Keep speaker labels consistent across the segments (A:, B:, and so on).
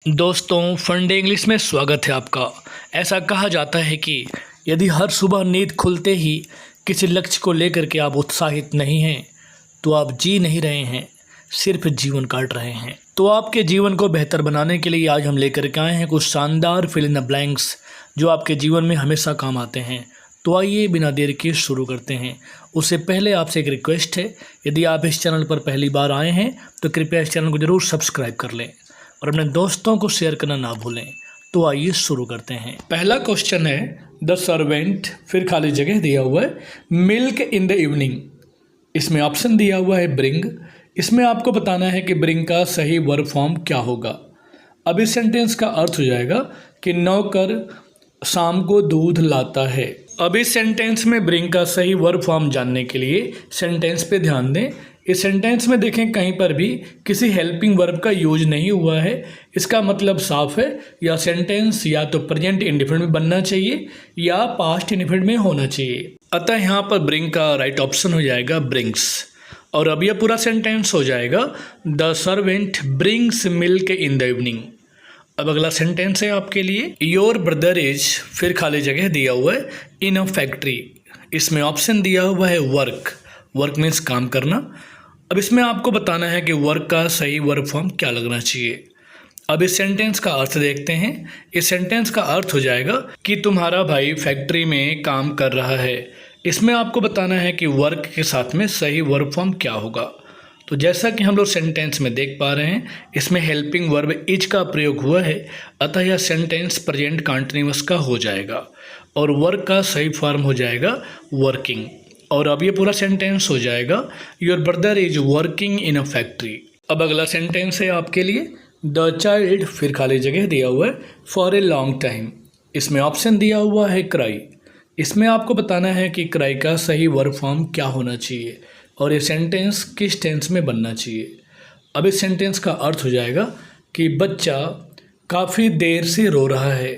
A: दोस्तों, फंडे इंग्लिश में स्वागत है आपका। ऐसा कहा जाता है कि यदि हर सुबह नींद खुलते ही किसी लक्ष्य को लेकर के आप उत्साहित नहीं हैं तो आप जी नहीं रहे हैं, सिर्फ जीवन काट रहे हैं। तो आपके जीवन को बेहतर बनाने के लिए आज हम लेकर के आए हैं कुछ शानदार फिल इन द ब्लैंक्स जो आपके जीवन में हमेशा काम आते हैं। तो आइए बिना देर के शुरू करते हैं। उससे पहले आपसे एक रिक्वेस्ट है, यदि आप इस चैनल पर पहली बार आए हैं तो कृपया इस चैनल को ज़रूर सब्सक्राइब कर लें और अपने दोस्तों को शेयर करना ना भूलें। तो आइए शुरू करते हैं। पहला क्वेश्चन है द सर्वेंट, फिर खाली जगह दिया हुआ है मिल्क इन द इवनिंग। इसमें ऑप्शन दिया हुआ है ब्रिंग। इसमें आपको बताना है कि ब्रिंग का सही वर्ब फॉर्म क्या होगा। अब इस सेंटेंस का अर्थ हो जाएगा कि नौकर शाम को दूध लाता है। अब इस सेंटेंस में ब्रिंग का सही वर्ब फॉर्म जानने के लिए सेंटेंस पे ध्यान दें। इस सेंटेंस में देखें कहीं पर भी किसी हेल्पिंग वर्ब का यूज नहीं हुआ है। इसका मतलब साफ है, या सेंटेंस या तो प्रेजेंट इंडेफिनिट में बनना चाहिए या पास्ट इंडेफिनिट में होना चाहिए। अतः यहाँ पर ब्रिंग का राइट ऑप्शन हो जाएगा ब्रिंग्स। और अब यह पूरा सेंटेंस हो जाएगा the servant brings milk in the evening. अब अगला सेंटेंस है आपके लिए योर ब्रदर इज, फिर खाली जगह दिया हुआ है इन अ फैक्ट्री। इसमें ऑप्शन दिया हुआ है वर्क। वर्क मीन्स काम करना। अब इसमें आपको बताना है कि वर्क का सही वर्ब फॉर्म क्या लगना चाहिए। अब इस सेंटेंस का अर्थ देखते हैं। इस सेंटेंस का अर्थ हो जाएगा कि तुम्हारा भाई फैक्ट्री में काम कर रहा है। इसमें आपको बताना है कि वर्क के साथ में सही वर्ब फॉर्म क्या होगा। तो जैसा कि हम लोग सेंटेंस में देख पा रहे हैं, इसमें हेल्पिंग वर्ब इज का प्रयोग हुआ है, अतः यह सेंटेंस प्रेजेंट कंटीन्यूअस का हो जाएगा और वर्क का सही फॉर्म हो जाएगा वर्किंग। और अब ये पूरा सेंटेंस हो जाएगा your brother is working in a factory. अब अगला सेंटेंस है आपके लिए द चाइल्ड, फिर खाली जगह दिया हुआ है फॉर ए लॉन्ग टाइम। इसमें ऑप्शन दिया हुआ है क्राई। इसमें आपको बताना है कि क्राई का सही वर्ब फॉर्म क्या होना चाहिए और ये सेंटेंस किस टेंस में बनना चाहिए। अब इस सेंटेंस का अर्थ हो जाएगा कि बच्चा काफ़ी देर से रो रहा है।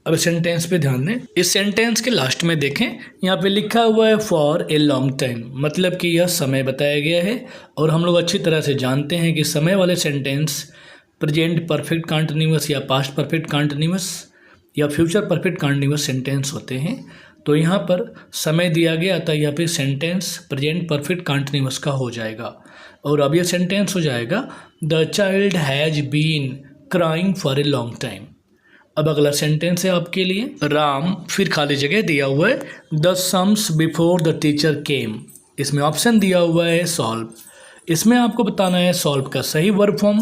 A: अब सेंटेंस पे ध्यान दें। इस सेंटेंस के लास्ट में देखें, यहाँ पे लिखा हुआ है फॉर ए लॉन्ग टाइम, मतलब कि यह समय बताया गया है। और हम लोग अच्छी तरह से जानते हैं कि समय वाले सेंटेंस प्रेजेंट परफेक्ट कंटीन्यूअस या पास्ट परफेक्ट कंटीन्यूअस या फ्यूचर परफेक्ट कंटीन्यूअस सेंटेंस होते हैं। तो यहाँ पर समय दिया गया था, यहाँ पे सेंटेंस प्रेजेंट परफेक्ट कंटीन्यूअस का हो जाएगा। और अब यह सेंटेंस हो जाएगा the child has been crying for a long time. अब अगला सेंटेंस है आपके लिए राम, फिर खाली जगह दिया हुआ है the sums before the teacher केम। इसमें ऑप्शन दिया हुआ है सॉल्व। इसमें आपको बताना है सॉल्व का सही वर्ब फॉर्म।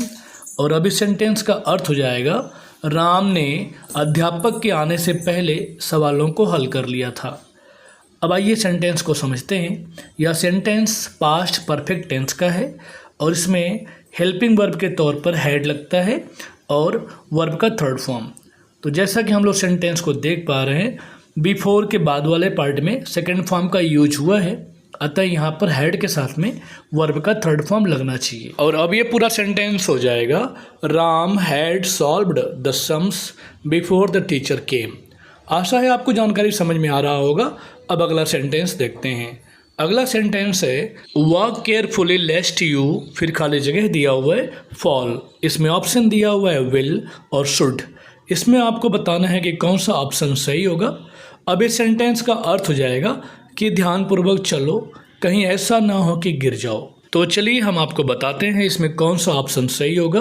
A: और अब इस सेंटेंस का अर्थ हो जाएगा राम ने अध्यापक के आने से पहले सवालों को हल कर लिया था। अब आइए सेंटेंस को समझते हैं। यह सेंटेंस पास्ट परफेक्ट टेंस का है और इसमें हेल्पिंग वर्ब के तौर पर हैड लगता है और वर्ब का थर्ड फॉर्म। तो जैसा कि हम लोग सेंटेंस को देख पा रहे हैं, बिफोर के बाद वाले पार्ट में सेकंड फॉर्म का यूज हुआ है, अतः यहाँ पर हैड के साथ में वर्ब का थर्ड फॉर्म लगना चाहिए। और अब ये पूरा सेंटेंस हो जाएगा Ram had solved the sums before the teacher came. आशा है आपको जानकारी समझ में आ रहा होगा। अब अगला सेंटेंस देखते हैं। अगला सेंटेंस है वर्क केयरफुली लेस्ट यू, फिर खाली जगह दिया हुआ है फॉल। इसमें ऑप्शन दिया हुआ है विल और शुड। इसमें आपको बताना है कि कौन सा ऑप्शन सही होगा। अब इस सेंटेंस का अर्थ हो जाएगा कि ध्यानपूर्वक चलो, कहीं ऐसा ना हो कि गिर जाओ। तो चलिए हम आपको बताते हैं इसमें कौन सा ऑप्शन सही होगा।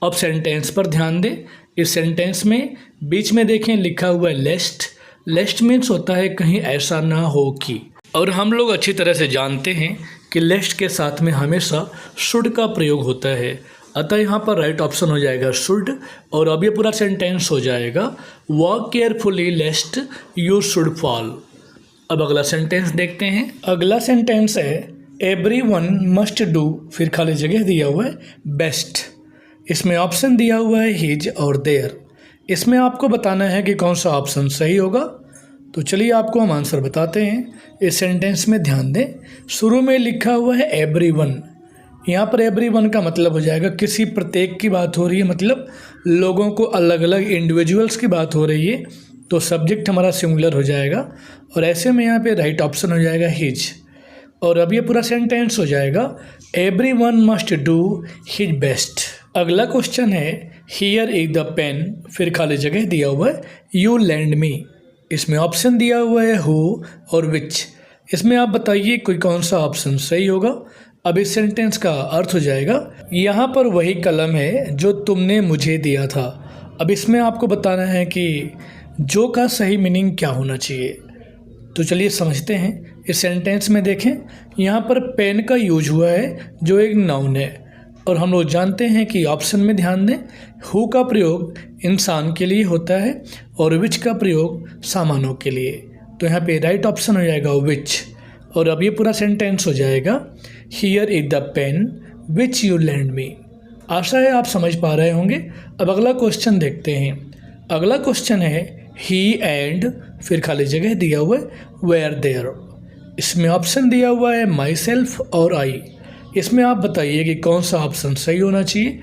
A: अब सेंटेंस पर ध्यान दें। इस सेंटेंस में बीच में देखें लिखा हुआ है लेस्ट। लेस्ट मीन्स होता है कहीं ऐसा ना हो कि, और हम लोग अच्छी तरह से जानते हैं कि लेस्ट के साथ में हमेशा शुड का प्रयोग होता है, अतः यहाँ पर राइट ऑप्शन हो जाएगा शुड। और अब ये पूरा सेंटेंस हो जाएगा work carefully लेस्ट you should fall. अब अगला सेंटेंस देखते हैं। अगला सेंटेंस है एवरीवन मस्ट डू, फिर खाली जगह दिया हुआ है बेस्ट। इसमें ऑप्शन दिया हुआ है हिज और देयर। इसमें आपको बताना है कि कौन सा ऑप्शन सही होगा। तो चलिए आपको हम आंसर बताते हैं। इस सेंटेंस में ध्यान दें, शुरू में लिखा हुआ है एवरीवन। यहाँ पर एवरीवन का मतलब हो जाएगा किसी प्रत्येक की बात हो रही है, मतलब लोगों को अलग अलग इंडिविजुअल्स की बात हो रही है, तो सब्जेक्ट हमारा सिंगुलर हो जाएगा। और ऐसे में यहाँ पे राइट ऑप्शन हो जाएगा हिज। और अब ये पूरा सेंटेंस हो जाएगा everyone must do his best. अगला क्वेश्चन है हियर इज द पेन, फिर खाली जगह दिया हुआ है यू लैंड मी। इसमें ऑप्शन दिया हुआ है हु और विच। इसमें आप बताइए कोई कौन सा ऑप्शन सही होगा। अब इस सेंटेंस का अर्थ हो जाएगा यहाँ पर वही कलम है जो तुमने मुझे दिया था। अब इसमें आपको बताना है कि जो का सही मीनिंग क्या होना चाहिए। तो चलिए समझते हैं। इस सेंटेंस में देखें, यहाँ पर पेन का यूज हुआ है जो एक नाउन है, और हम लोग जानते हैं कि ऑप्शन में ध्यान दें, हु का प्रयोग इंसान के लिए होता है और विच का प्रयोग सामानों के लिए। तो यहाँ पे राइट ऑप्शन हो जाएगा विच। और अब ये पूरा सेंटेंस हो जाएगा here is the pen which you lend me. आशा है आप समझ पा रहे होंगे। अब अगला क्वेश्चन देखते हैं। अगला क्वेश्चन है ही एंड, फिर खाली जगह दिया हुआ है वेयर देयर। इसमें ऑप्शन दिया हुआ है माई सेल्फ और आई। इसमें आप बताइए कि कौन सा ऑप्शन सही होना चाहिए।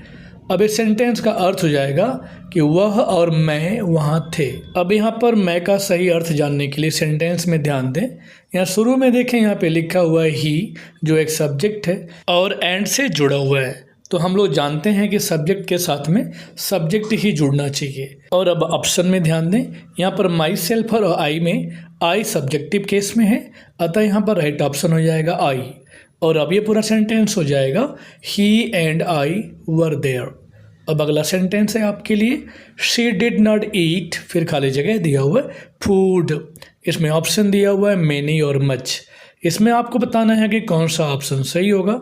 A: अब इस सेंटेंस का अर्थ हो जाएगा कि वह और मैं वहाँ थे। अब यहाँ पर मैं का सही अर्थ जानने के लिए सेंटेंस में ध्यान दें। यहाँ शुरू में देखें, यहाँ पे लिखा हुआ है ही, जो एक सब्जेक्ट है और एंड से जुड़ा हुआ है। तो हम लोग जानते हैं कि सब्जेक्ट के साथ में सब्जेक्ट ही जुड़ना चाहिए। और अब ऑप्शन में ध्यान दें, यहाँ पर माई सेल्फ और आई में आई सब्जेक्टिव केस में है, अतः यहाँ पर राइट ऑप्शन हो जाएगा आई। और अब ये पूरा सेंटेंस हो जाएगा ही एंड आई वर देयर। अब अगला सेंटेंस है आपके लिए, शी डिड नॉट ईट, फिर खाली जगह दिया हुआ है फूड। इसमें ऑप्शन दिया हुआ है मेनी और मच। इसमें आपको बताना है कि कौन सा ऑप्शन सही होगा।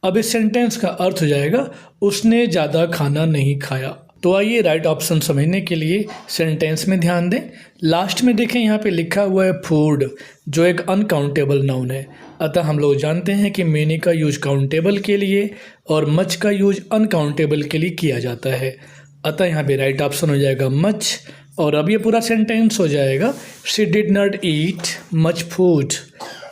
A: अब इस सेंटेंस का अर्थ हो जाएगा उसने ज़्यादा खाना नहीं खाया। तो आइए राइट ऑप्शन समझने के लिए सेंटेंस में ध्यान दें। लास्ट में देखें, यहाँ पे लिखा हुआ है फूड, जो एक अनकाउंटेबल नाउन है, अतः हम लोग जानते हैं कि मेनी का यूज काउंटेबल के लिए और मच का यूज अनकाउंटेबल के लिए किया जाता है, अतः यहाँ पे राइट ऑप्शन हो जाएगा मच। और अब ये पूरा सेंटेंस हो जाएगा she did not eat much food.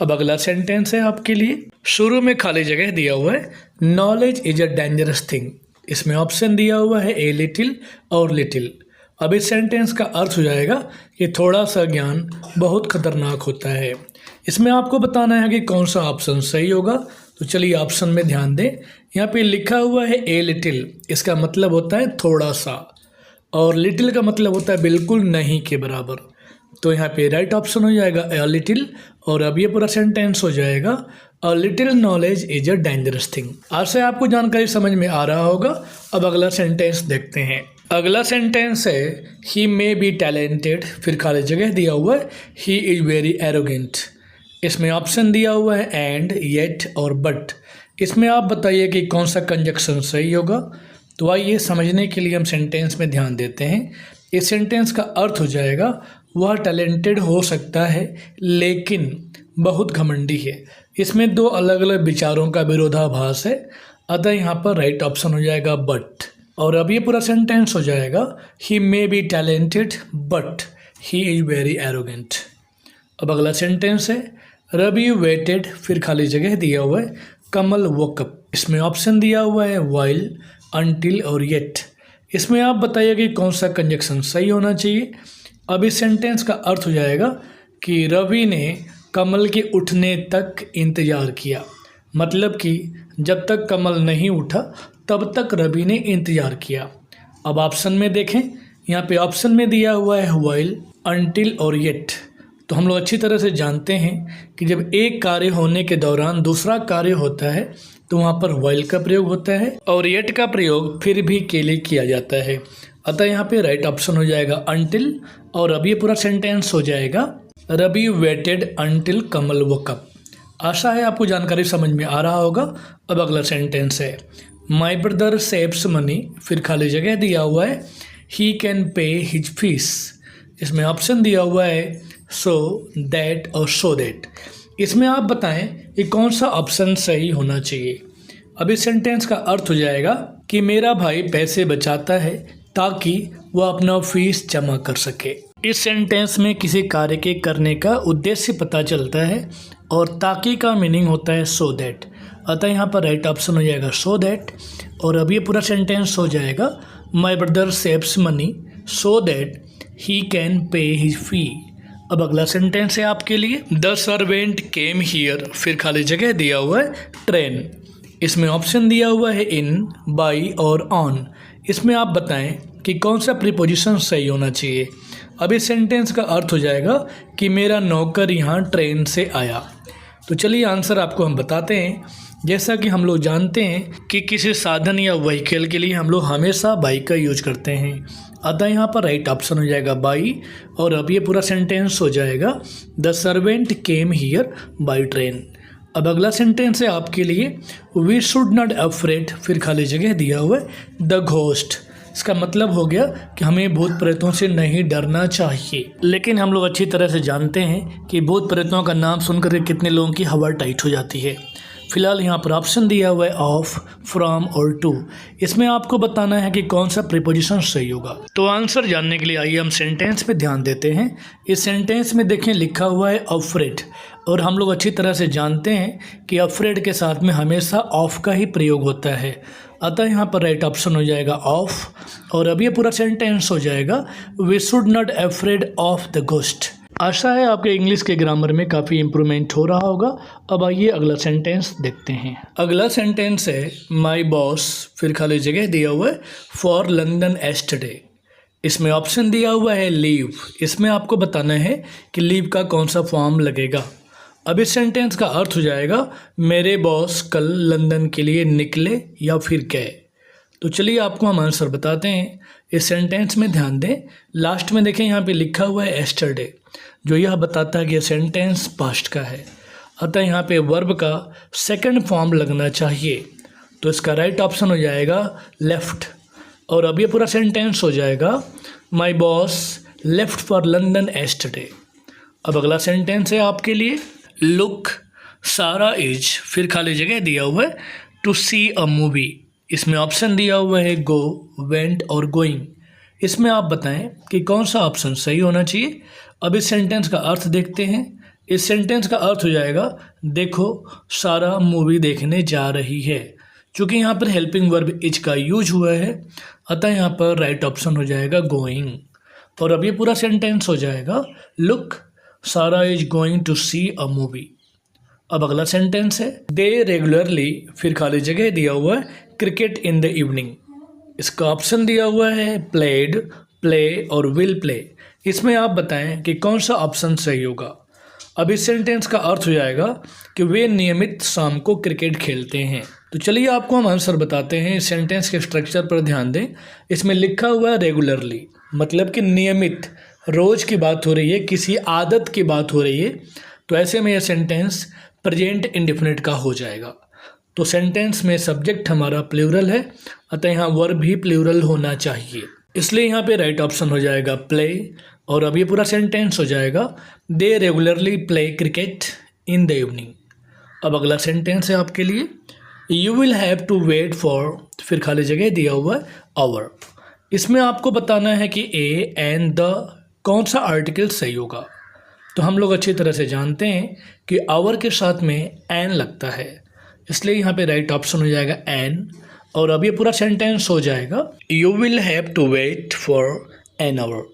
A: अब अगला सेंटेंस है आपके लिए, शुरू में खाली जगह दिया हुआ है knowledge is a dangerous thing. इसमें ऑप्शन दिया हुआ है ए लिटिल और लिटिल। अब इस सेंटेंस का अर्थ हो जाएगा कि थोड़ा सा ज्ञान बहुत खतरनाक होता है। इसमें आपको बताना है कि कौन सा ऑप्शन सही होगा। तो चलिए ऑप्शन में ध्यान दें, यहाँ पे लिखा हुआ है ए लिटिल, इसका मतलब होता है थोड़ा सा, और लिटिल का मतलब होता है बिल्कुल नहीं के बराबर। तो यहाँ पे राइट ऑप्शन हो जाएगा ए लिटिल। और अब ये पूरा सेंटेंस हो जाएगा a little knowledge is a dangerous thing. आशा है आपको जानकारी समझ में आ रहा होगा। अब अगला सेंटेंस देखते हैं। अगला सेंटेंस है ही मे बी टैलेंटेड, फिर खाली जगह दिया हुआ है ही इज़ वेरी एरोगेंट। इसमें ऑप्शन दिया हुआ है एंड, येट और बट। इसमें आप बताइए कि कौन सा कंजक्शन सही होगा। तो आइए समझने के लिए हम सेंटेंस में ध्यान देते हैं। इस सेंटेंस का अर्थ हो जाएगा वह टैलेंटेड हो सकता है लेकिन बहुत घमंडी है। इसमें दो अलग अलग विचारों का विरोधाभास है, अतः यहाँ पर राइट ऑप्शन हो जाएगा बट। और अब ये पूरा सेंटेंस हो जाएगा he may be talented but he is very arrogant. अब अगला सेंटेंस है रवि वेटेड, फिर खाली जगह दिया हुआ है कमल वोकअप। इसमें ऑप्शन दिया हुआ है वाइल, अनटिल और येट। इसमें आप बताइए कि कौन सा कंजक्शन सही होना चाहिए। अब इस सेंटेंस का अर्थ हो जाएगा कि रवि ने कमल के उठने तक इंतज़ार किया, मतलब कि जब तक कमल नहीं उठा तब तक रवि ने इंतज़ार किया। अब ऑप्शन में देखें, यहाँ पे ऑप्शन में दिया हुआ है वाइल, अनटिल और येट। तो हम लोग अच्छी तरह से जानते हैं कि जब एक कार्य होने के दौरान दूसरा कार्य होता है तो वहाँ पर वाइल का प्रयोग होता है और येट का प्रयोग फिर भी के लिए किया जाता है, अतः यहाँ पे राइट ऑप्शन हो जाएगा अनटिल। और अब ये पूरा सेंटेंस हो जाएगा रवि वेटेड अनटिल कमल वोकअप। आशा है आपको जानकारी समझ में आ रहा होगा। अब अगला सेंटेंस है माई ब्रदर सेव्स मनी, फिर खाली जगह दिया हुआ है ही कैन पे हिज फीस। इसमें ऑप्शन दिया हुआ है सो दैट और सो दैट। इसमें आप बताएं कि कौन सा ऑप्शन सही होना चाहिए। अब इस सेंटेंस का अर्थ हो जाएगा कि मेरा भाई पैसे बचाता है ताकि वह अपना फीस जमा कर सके। इस सेंटेंस में किसी कार्य के करने का उद्देश्य पता चलता है और ताकि का मीनिंग होता है सो दैट, अतः यहाँ पर राइट ऑप्शन हो जाएगा सो दैट। और अब ये पूरा सेंटेंस हो जाएगा my brother saves money so that he can pay his fee. अब अगला सेंटेंस है आपके लिए द सर्वेंट केम हियर, फिर खाली जगह दिया हुआ है ट्रेन। इसमें ऑप्शन दिया हुआ है इन, बाई और ऑन। इसमें आप बताएं कि कौन सा प्रीपोजिशन सही होना चाहिए। अब इस सेंटेंस का अर्थ हो जाएगा कि मेरा नौकर यहाँ ट्रेन से आया। तो चलिए आंसर आपको हम बताते हैं। जैसा कि हम लोग जानते हैं कि किसी साधन या व्हीकल के लिए हम लोग हमेशा बाई का यूज करते हैं, अतः यहाँ पर राइट ऑप्शन हो जाएगा बाई। और अब ये पूरा सेंटेंस हो जाएगा the servant came here by train. अब अगला सेंटेंस है आपके लिए वी शुड नॉट अफ्रेड, फिर खाली जगह दिया हुआ है द घोस्ट। इसका मतलब हो गया कि हमें भूत प्रेतों से नहीं डरना चाहिए। लेकिन हम लोग अच्छी तरह से जानते हैं कि भूत प्रेतों का नाम सुनकर कितने लोगों की हवा टाइट हो जाती है। फिलहाल यहाँ पर ऑप्शन दिया हुआ है ऑफ, फ्रॉम और टू। इसमें आपको बताना है कि कौन सा प्रीपोजिशन सही होगा। तो आंसर जानने के लिए आइए हम सेंटेंस पे ध्यान देते हैं। इस सेंटेंस में देखें लिखा हुआ है अफ्रेड, और हम लोग अच्छी तरह से जानते हैं कि अफ्रेड के साथ में हमेशा ऑफ का ही प्रयोग होता है, अतः यहाँ पर राइट ऑप्शन हो जाएगा ऑफ। और अब ये पूरा सेंटेंस हो जाएगा we should not afraid of the ghost. आशा है आपके इंग्लिश के ग्रामर में काफ़ी इम्प्रूवमेंट हो रहा होगा। अब आइए अगला सेंटेंस देखते हैं। अगला सेंटेंस है माई बॉस, फिर खाली जगह दिया हुआ है फॉर लंदन एस्टरडे। इसमें ऑप्शन दिया हुआ है लीव। इसमें आपको बताना है कि लीव का कौन सा फॉर्म लगेगा। अब इस सेंटेंस का अर्थ हो जाएगा मेरे बॉस कल लंदन के लिए निकले या फिर गए। तो चलिए आपको हम आंसर बताते हैं। इस सेंटेंस में ध्यान दें, लास्ट में देखें यहाँ पे लिखा हुआ है एस्टरडे, जो यह बताता है कि यह सेंटेंस पास्ट का है, अतः यहाँ पे वर्ब का सेकंड फॉर्म लगना चाहिए। तो इसका राइट ऑप्शन हो जाएगा लेफ्ट। और अब ये पूरा सेंटेंस हो जाएगा my boss left for London yesterday. अब अगला सेंटेंस है आपके लिए लुक सारा इज, फिर खाली जगह दिया हुआ है टू सी अ मूवी। इसमें ऑप्शन दिया हुआ है गो, वेंट और गोइंग। इसमें आप बताएं कि कौन सा ऑप्शन सही होना चाहिए। अब इस सेंटेंस का अर्थ देखते हैं। इस सेंटेंस का अर्थ हो जाएगा देखो सारा मूवी देखने जा रही है। चूँकि यहाँ पर हेल्पिंग वर्ब इज का यूज हुआ है, अतः यहाँ पर राइट ऑप्शन हो जाएगा गोइंग। और अब ये पूरा सेंटेंस हो जाएगा look Sara is going to see a movie. अब अगला सेंटेंस है दे रेगुलरली, फिर खाली जगह दिया हुआ है क्रिकेट इन द इवनिंग। इसका ऑप्शन दिया हुआ है प्लेड, प्ले और विल प्ले। इसमें आप बताएं कि कौन सा ऑप्शन सही होगा। अब इस सेंटेंस का अर्थ हो जाएगा कि वे नियमित शाम को क्रिकेट खेलते हैं। तो चलिए आपको हम आंसर बताते हैं। इस सेंटेंस के स्ट्रक्चर पर ध्यान दें। इसमें लिखा हुआ है रेगुलरली, मतलब कि नियमित, रोज की बात हो रही है, किसी आदत की बात हो रही है। तो ऐसे में यह सेंटेंस प्रेजेंट इंडेफिनिट का हो जाएगा। तो सेंटेंस में सब्जेक्ट हमारा प्लूरल है, अतः यहाँ वर्ब भी प्लूरल होना चाहिए, इसलिए यहाँ पे राइट ऑप्शन हो जाएगा प्ले। और अब ये पूरा सेंटेंस हो जाएगा they regularly play cricket in the evening. अब अगला सेंटेंस है आपके लिए you will have to wait for, फिर खाली जगह दिया हुआ है आवर। इसमें आपको बताना है कि ए एंड द कौन सा आर्टिकल सही होगा। तो हम लोग अच्छी तरह से जानते हैं कि आवर के साथ में एन लगता है, इसलिए यहाँ पे राइट ऑप्शन हो जाएगा एन। और अब ये पूरा सेंटेंस हो जाएगा you will have to wait for an hour.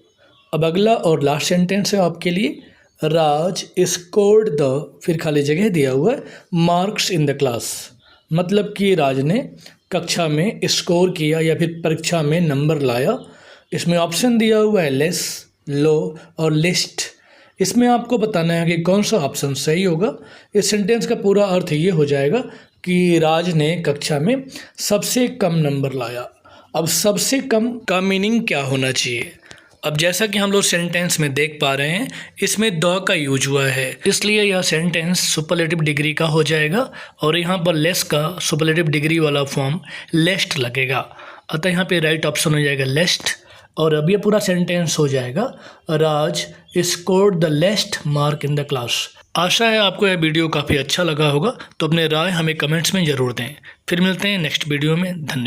A: अब अगला और लास्ट सेंटेंस है आपके लिए राज स्कोर्ड द, फिर खाली जगह दिया हुआ है मार्क्स इन द क्लास। मतलब कि राज ने कक्षा में स्कोर किया या फिर परीक्षा में नंबर लाया। इसमें ऑप्शन दिया हुआ है लेस, लो और लिस्ट। इसमें आपको बताना है कि कौन सा ऑप्शन सही होगा। इस सेंटेंस का पूरा अर्थ ये हो जाएगा कि राज ने कक्षा में सबसे कम नंबर लाया। अब सबसे कम का मीनिंग क्या होना चाहिए। अब जैसा कि हम लोग सेंटेंस में देख पा रहे हैं, इसमें द का यूज हुआ है, इसलिए यह सेंटेंस सुपरलेटिव डिग्री का हो जाएगा। और यहाँ पर लेस का सुपरलेटिव डिग्री वाला फॉर्म लेस्ट लगेगा, अतः यहाँ पे राइट ऑप्शन हो जाएगा लेस्ट। और अब ये पूरा सेंटेंस हो जाएगा Raj scored the least mark in the class. आशा है आपको यह वीडियो काफ़ी अच्छा लगा होगा, तो अपने राय हमें कमेंट्स में ज़रूर दें। फिर मिलते हैं नेक्स्ट वीडियो में। धन्यवाद।